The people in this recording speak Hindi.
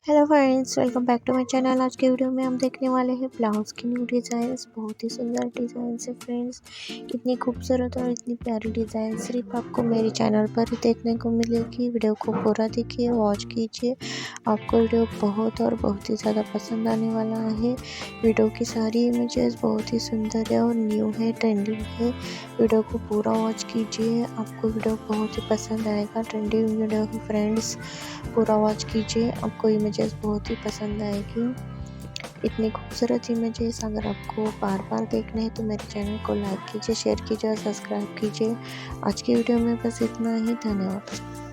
Hello friends, welcome back to my channel. आज के वीडियो में हम देखने वाले हैं ब्लाउज की न्यू डिज़ाइंस। बहुत ही सुंदर डिज़ाइन है फ्रेंड्स। इतनी खूबसूरत और इतनी प्यारी डिज़ाइन सिर्फ आपको मेरे चैनल पर ही देखने को मिलेगी। वीडियो को पूरा देखिए, वॉच कीजिए। आपको वीडियो बहुत और बहुत ही ज़्यादा पसंद आने वाला है। वीडियो की सारी इमेजेस बहुत ही सुंदर है और न्यू है, ट्रेंडिंग है। वीडियो को पूरा वॉच कीजिए, आपको वीडियो बहुत ही पसंद आएगा। ट्रेंडिंग वीडियो है फ्रेंड्स, पूरा वॉच कीजिए, आपको इमेजेस बहुत ही पसंद आएगी। इतनी खूबसूरत इमेजेस अगर आपको बार बार देखने हैं तो मेरे चैनल को लाइक कीजिए, शेयर कीजिए और सब्सक्राइब कीजिए। आज की वीडियो में बस इतना ही। धन्यवाद।